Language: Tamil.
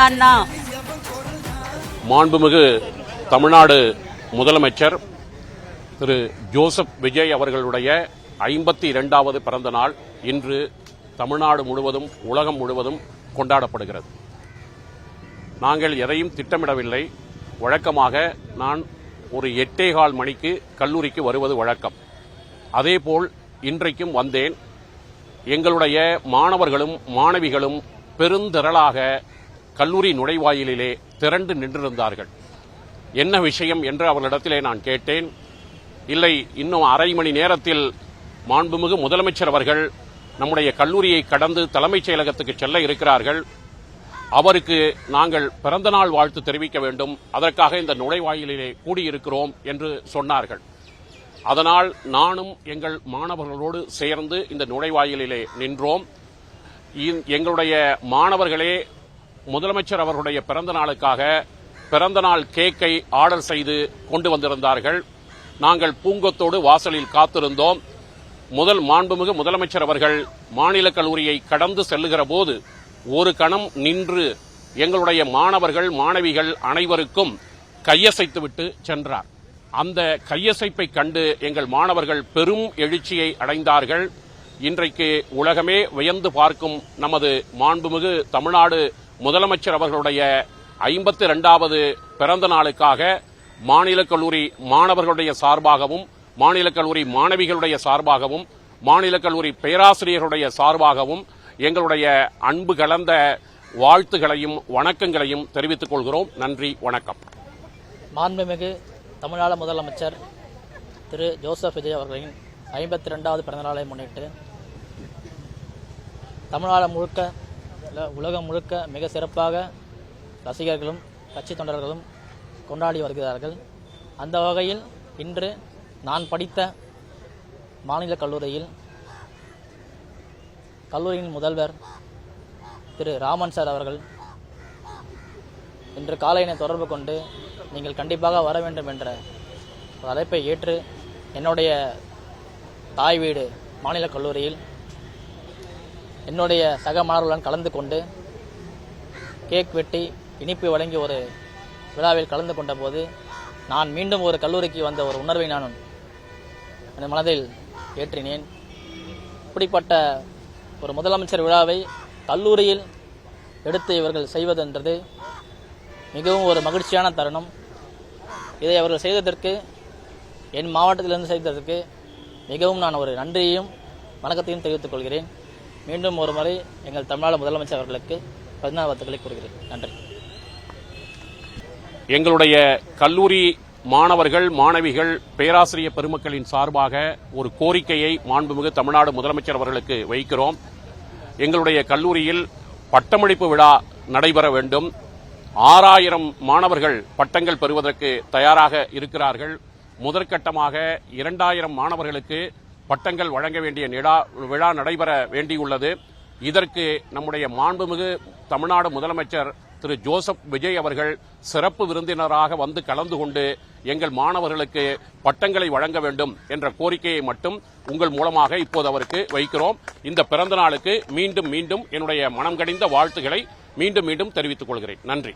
அண்ணா. மாண்புமிகு தமிழ்நாடு முதலமைச்சர் திரு ஜோசப் விஜய் அவர்களுடைய 52வது பிறந்த நாள் இன்று தமிழ்நாடு முழுவதும் உலகம் முழுவதும் கொண்டாடப்படுகிறது. நாங்கள் எதையும் திட்டமிடவில்லை. வழக்கமாக நான் ஒரு 8:15 மணிக்கு கல்லூரிக்கு வருவது வழக்கம். அதேபோல் இன்றைக்கும் வந்தேன். எங்களுடைய மாணவர்களும் மாணவிகளும் பெருந்திரளாக கல்லூரி நுழைவாயிலிலே திரண்டு நின்றிருந்தார்கள். என்ன விஷயம் என்று அவர்களிடத்திலே நான் கேட்டேன். இல்லை, இன்னும் அரை மணி நேரத்தில் மாண்புமிகு முதலமைச்சர் அவர்கள் நம்முடைய கல்லூரியை கடந்து தலைமைச் செயலகத்துக்கு செல்ல இருக்கிறார்கள். அவருக்கு நாங்கள் பிறந்தநாள் வாழ்த்து தெரிவிக்க வேண்டும், அதற்காக இந்த நுழைவாயிலிலே கூடியிருக்கிறோம் என்று சொன்னார்கள். அதனால் நானும் எங்கள் மாணவர்களோடு சேர்ந்து இந்த நுழைவாயிலிலே நின்றோம். எங்களுடைய மாணவர்களே முதலமைச்சர் அவர்களுடைய பிறந்த நாளுக்காக பிறந்தநாள் கேக்கை ஆர்டர் செய்து கொண்டு வந்திருந்தார்கள். நாங்கள் பூங்கொத்தோடு வாசலில் காத்திருந்தோம். மாண்புமிகு முதலமைச்சர் அவர்கள் மாநில கல்லூரியை கடந்து செல்லுகிற போது ஒரு கணம் நின்று எங்களுடைய மாணவர்கள் மாணவிகள் அனைவருக்கும் கையசைத்துவிட்டு சென்றார். அந்த கையசைப்பை கண்டு எங்கள் மாணவர்கள் பெரும் எழுச்சியை அடைந்தார்கள். இன்றைக்கு உலகமே வியந்து பார்க்கும் நமது மாண்புமிகு தமிழ்நாடு முதலமைச்சர் அவர்களுடைய 52வது பிறந்த நாளுக்காக மாநில கல்லூரி மாணவர்களுடைய சார்பாகவும் மாநில கல்லூரி மாணவிகளுடைய சார்பாகவும் மாநில கல்லூரி பேராசிரியர்களுடைய சார்பாகவும் எங்களுடைய அன்பு கலந்த வாழ்த்துகளையும் வணக்கங்களையும் தெரிவித்துக் கொள்கிறோம். நன்றி, வணக்கம். மாண்புமிகு தமிழ்நாடு முதலமைச்சர் திரு ஜோசப் விஜய் அவர்களின் 52வது பிறந்தநாளை முன்னிட்டு தமிழ்நாடு முழுக்க உலகம் முழுக்க மிக சிறப்பாக ரசிகர்களும் கட்சி தொண்டர்களும் கொண்டாடி வருகிறார்கள். அந்த வகையில் இன்று நான் படித்த மாநில கல்லூரியில் கல்லூரியின் முதல்வர் திரு ராமன் சார் அவர்கள் இன்று காலை என்னை தொடர்பு கொண்டு நீங்கள் கண்டிப்பாக வர வேண்டும் என்ற ஒரு அழைப்பை ஏற்று என்னுடைய தாய் வீடு மாநில கல்லூரியில் என்னுடைய சக மாணவர்களுடன் கலந்து கொண்டு கேக் வெட்டி இனிப்பு வழங்கி ஒரு விழாவில் கலந்து கொண்ட போது நான் மீண்டும் ஒரு கல்லூரிக்கு வந்த ஒரு உணர்வை நான் என் மனதில் ஏற்றினேன். இப்படிப்பட்ட ஒரு முதலமைச்சர் விழாவை கல்லூரியில் எடுத்து இவர்கள் செய்வதென்றது மிகவும் ஒரு மகிழ்ச்சியான தருணம். இதை அவர்கள் செய்ததற்கு, என் மாவட்டத்திலிருந்து செய்ததற்கு மிகவும் நான் ஒரு நன்றியையும் வணக்கத்தையும் தெரிவித்துக் கொள்கிறேன். மீண்டும் ஒரு முறை எங்கள் தமிழ்நாடு முதலமைச்சர் அவர்களுக்கு பிறந்தநாள் வாழ்த்துக்களை கூறுகிறேன். நன்றி. எங்களுடைய கல்லூரி மாணவர்கள் மாணவிகள் பேராசிரியர் பெருமக்களின் சார்பாக ஒரு கோரிக்கையை மாண்புமிகு தமிழ்நாடு முதலமைச்சர் அவர்களுக்கு வைக்கிறோம். எங்களுடைய கல்லூரியில் பட்டமளிப்பு விழா நடைபெற வேண்டும். 6000 மாணவர்கள் பட்டங்கள் பெறுவதற்கு தயாராக இருக்கிறார்கள். முதற்கட்டமாக 2000 மாணவர்களுக்கு பட்டங்கள் வழங்க வேண்டிய விழா நடைபெற வேண்டியுள்ளது. இதற்கு நம்முடைய மாண்புமிகு தமிழ்நாடு முதலமைச்சர் திரு ஜோசப் விஜய் அவர்கள் சிறப்பு விருந்தினராக வந்து கலந்து கொண்டு எங்கள் மாணவர்களுக்கு பட்டங்களை வழங்க வேண்டும் என்ற கோரிக்கையை மட்டும் உங்கள் மூலமாக இப்போது அவருக்கு வைக்கிறோம். இந்த பிறந்த நாளுக்கு மீண்டும் என்னுடைய மனம் கனிந்த வாழ்த்துக்களை மீண்டும் தெரிவித்துக் கொள்கிறேன். நன்றி.